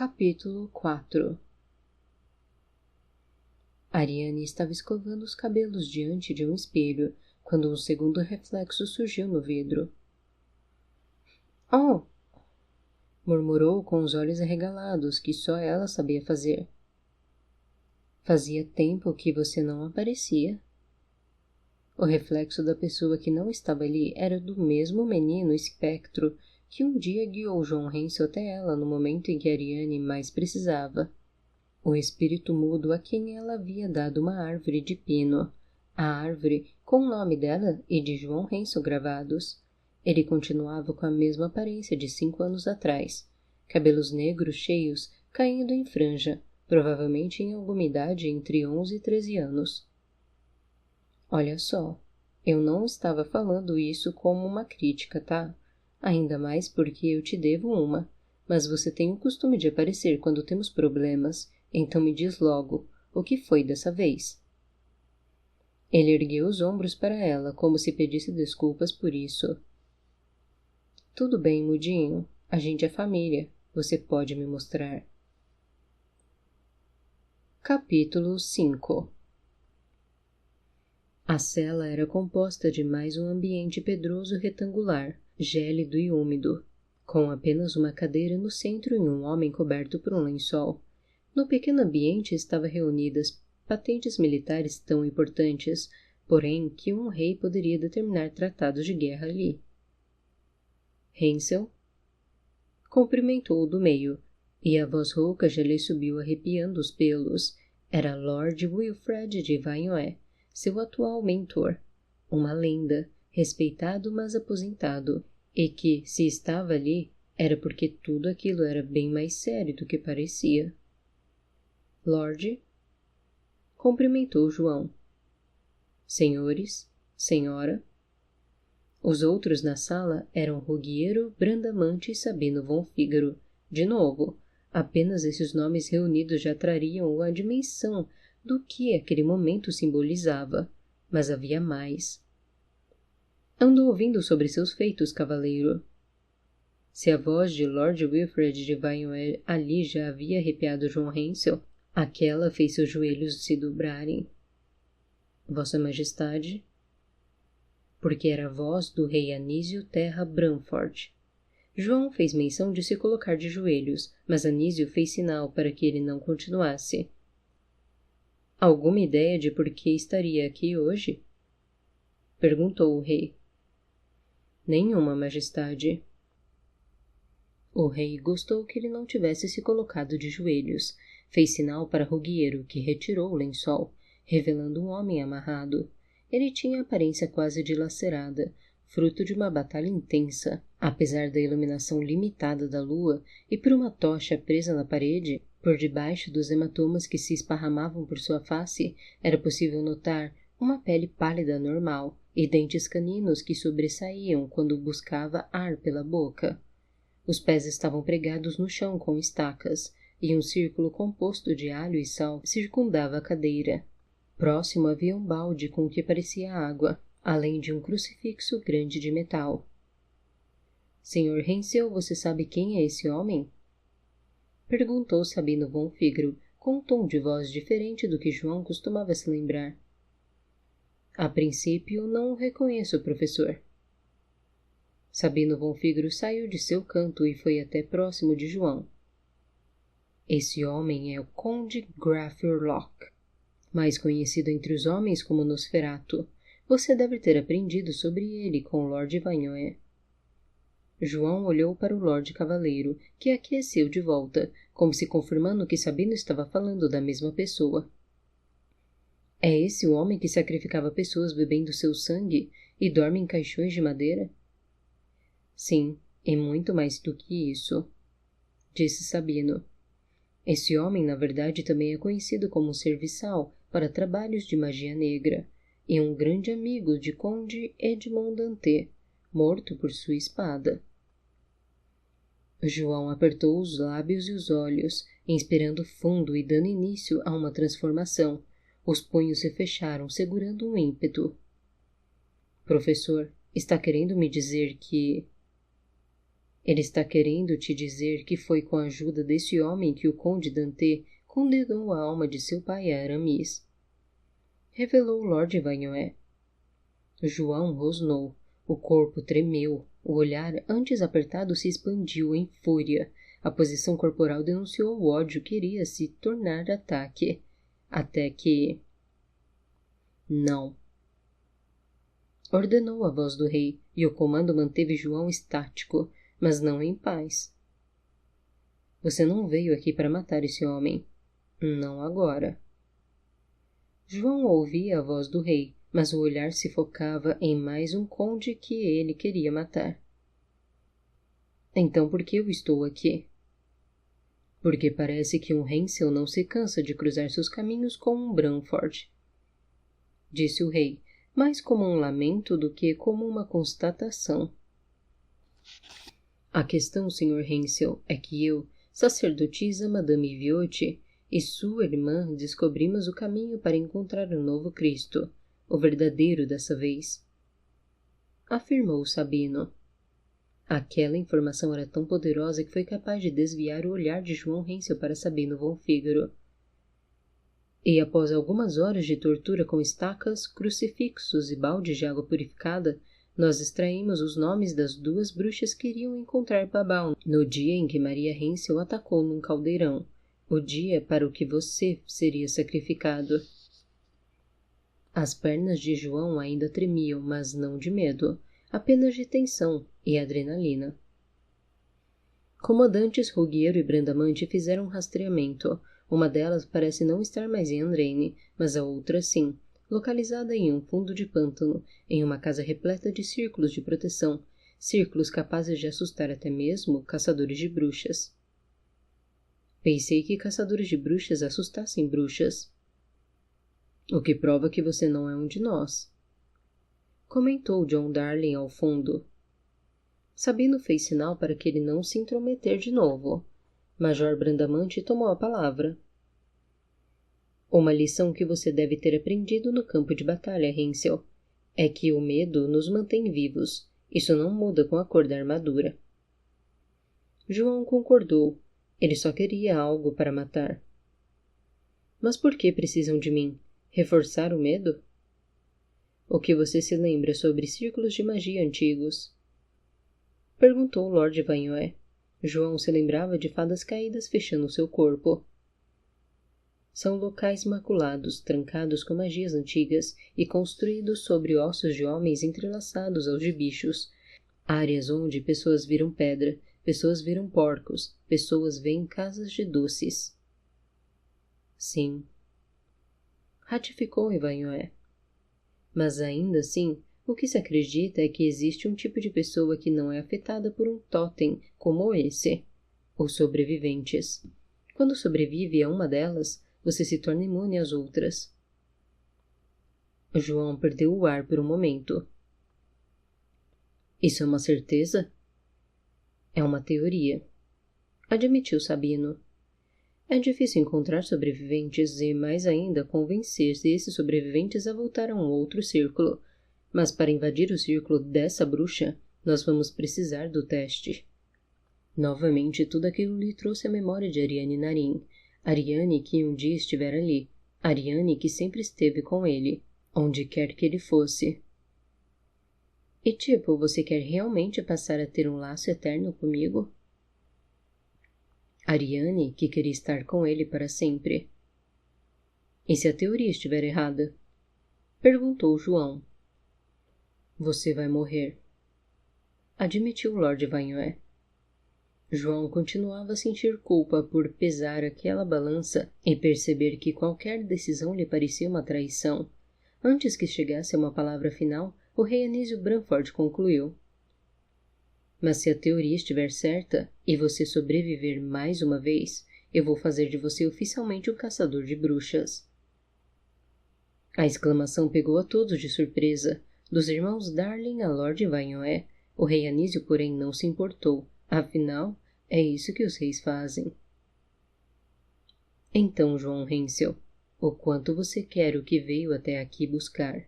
Capítulo 4. Ariane estava escovando os cabelos diante de um espelho, quando um segundo reflexo surgiu no vidro. Oh! Murmurou com os olhos arregalados, que só ela sabia fazer. Fazia tempo que você não aparecia. O reflexo da pessoa que não estava ali era do mesmo menino espectro que um dia guiou João Renzo até ela no momento em que Ariane mais precisava. O espírito mudo a quem ela havia dado uma árvore de pino, a árvore com o nome dela e de João Renzo gravados. Ele continuava com a mesma aparência de 5 anos atrás, cabelos negros cheios caindo em franja, provavelmente em alguma idade entre 11 e 13 anos. Olha só, eu não estava falando isso como uma crítica, tá? Ainda mais porque eu te devo uma, mas você tem o costume de aparecer quando temos problemas, então me diz logo, o que foi dessa vez? Ele ergueu os ombros para ela, como se pedisse desculpas por isso. Tudo bem, mudinho, a gente é família, você pode me mostrar. Capítulo 5. A cela era composta de mais um ambiente pedroso retangular, gélido e úmido, com apenas uma cadeira no centro e um homem coberto por um lençol. No pequeno ambiente estavam reunidas patentes militares tão importantes, porém que um rei poderia determinar tratados de guerra ali. Renzel cumprimentou-o do meio, e a voz rouca já lhe subiu arrepiando os pelos. Era Lord Wilfred de Vanois, seu atual mentor, uma lenda, respeitado mas aposentado, e que, se estava ali, era porque tudo aquilo era bem mais sério do que parecia. Lorde cumprimentou João. Senhores, senhora. Os outros na sala eram Ruggiero, Bradamante e Sabino von Fígaro. De novo, apenas esses nomes reunidos já trariam a dimensão do que aquele momento simbolizava, mas havia mais. Ando ouvindo sobre seus feitos, cavaleiro. Se a voz de Lord Wilfred de Vanois ali já havia arrepiado João Renzel, aquela fez seus joelhos se dobrarem. Vossa Majestade, porque era a voz do rei Anísio Terra Branford. João fez menção de se colocar de joelhos, mas Anísio fez sinal para que ele não continuasse. Alguma ideia de por que estaria aqui hoje? Perguntou o rei. Nenhuma, Majestade. O rei gostou que ele não tivesse se colocado de joelhos. Fez sinal para Ruggiero, que retirou o lençol, revelando um homem amarrado. Ele tinha aparência quase dilacerada, fruto de uma batalha intensa. Apesar da iluminação limitada da lua e por uma tocha presa na parede, por debaixo dos hematomas que se esparramavam por sua face, era possível notar uma pele pálida normal e dentes caninos que sobressaíam quando buscava ar pela boca. Os pés estavam pregados no chão com estacas, e um círculo composto de alho e sal circundava a cadeira. Próximo havia um balde com o que parecia água, além de um crucifixo grande de metal. Senhor Renzel, você sabe quem é esse homem? Perguntou Sabino von Fígaro, com um tom de voz diferente do que João costumava se lembrar. A princípio, não o reconheço, professor. Sabino von Fígaro saiu de seu canto e foi até próximo de João. Esse homem é o Conde Grafurlock, mais conhecido entre os homens como Nosferatu. Você deve ter aprendido sobre ele com o Lord Vanois. João olhou para o Lorde Cavaleiro, que aqueceu de volta, como se confirmando que Sabino estava falando da mesma pessoa. É esse o homem que sacrificava pessoas bebendo seu sangue e dorme em caixões de madeira? Sim, e muito mais do que isso, disse Sabino. Esse homem, na verdade, também é conhecido como um serviçal para trabalhos de magia negra, e um grande amigo de Conde Edmond Dantès, morto por sua espada. João apertou os lábios e os olhos, inspirando fundo e dando início a uma transformação. Os punhos se fecharam, segurando um ímpeto. Professor, está querendo me dizer que... Ele está querendo te dizer que foi com a ajuda desse homem que o conde Dante condenou a alma de seu pai a Aramis. Revelou Lord Vanoé. João rosnou, o corpo tremeu, o olhar antes apertado se expandiu em fúria. A posição corporal denunciou o ódio que iria se tornar ataque. Até que... Não. Ordenou a voz do rei, e o comando manteve João estático, mas não em paz. Você não veio aqui para matar esse homem. Não agora. João ouvia a voz do rei, mas o olhar se focava em mais um conde que ele queria matar. Então por que eu estou aqui? Porque parece que um Hensel não se cansa de cruzar seus caminhos com um Branford. Disse o rei, mais como um lamento do que como uma constatação. A questão, Sr. Hensel, é que eu, sacerdotisa Madame Viotti, e sua irmã descobrimos o caminho para encontrar o novo Cristo, o verdadeiro dessa vez. Afirmou Sabino. Aquela informação era tão poderosa que foi capaz de desviar o olhar de João Hensel para Sabino von Fígaro. E após algumas horas de tortura com estacas, crucifixos e baldes de água purificada, nós extraímos os nomes das duas bruxas que iriam encontrar Babau no dia em que Maria Hensel atacou num caldeirão, o dia para o que você seria sacrificado. As pernas de João ainda tremiam, mas não de medo, apenas de tensão e adrenalina. Comandantes Ruggiero e Brandamante fizeram um rastreamento. Uma delas parece não estar mais em Andraine, mas a outra sim, localizada em um fundo de pântano, em uma casa repleta de círculos de proteção, círculos capazes de assustar até mesmo caçadores de bruxas. Pensei que caçadores de bruxas assustassem bruxas. O que prova que você não é um de nós. Comentou John Darling ao fundo. Sabino fez sinal para que ele não se intrometer de novo. Major Brandamante tomou a palavra. Uma lição que você deve ter aprendido no campo de batalha, Hensel, é que o medo nos mantém vivos. Isso não muda com a cor da armadura. João concordou. Ele só queria algo para matar. Mas por que precisam de mim? Reforçar o medo? O que você se lembra sobre círculos de magia antigos? Perguntou Lord Vanoé. João se lembrava de fadas caídas fechando seu corpo. São locais maculados, trancados com magias antigas e construídos sobre ossos de homens entrelaçados aos de bichos. Áreas onde pessoas viram pedra, pessoas viram porcos, pessoas veem casas de doces. Sim. Ratificou Vanoé. Mas ainda assim, o que se acredita é que existe um tipo de pessoa que não é afetada por um totem como esse, os sobreviventes. Quando sobrevive a uma delas, você se torna imune às outras. João perdeu o ar por um momento. Isso é uma certeza? É uma teoria, admitiu Sabino. É difícil encontrar sobreviventes e, mais ainda, convencer esses sobreviventes a voltar a um outro círculo. Mas para invadir o círculo dessa bruxa, nós vamos precisar do teste. Novamente, tudo aquilo lhe trouxe a memória de Ariane Narim. Ariane que um dia estivera ali. Ariane que sempre esteve com ele, onde quer que ele fosse. E tipo, você quer realmente passar a ter um laço eterno comigo? Ariane que queria estar com ele para sempre. E se a teoria estiver errada? Perguntou João. Você vai morrer. Admitiu Lord Vanoé. João continuava a sentir culpa por pesar aquela balança e perceber que qualquer decisão lhe parecia uma traição. Antes que chegasse a uma palavra final, o rei Anísio Branford concluiu. Mas se a teoria estiver certa, e você sobreviver mais uma vez, eu vou fazer de você oficialmente um caçador de bruxas. A exclamação pegou a todos de surpresa. Dos irmãos Darling a Lord Vanoé, o rei Anísio, porém, não se importou. Afinal, é isso que os reis fazem. Então, João Hensel, o quanto você quer o que veio até aqui buscar?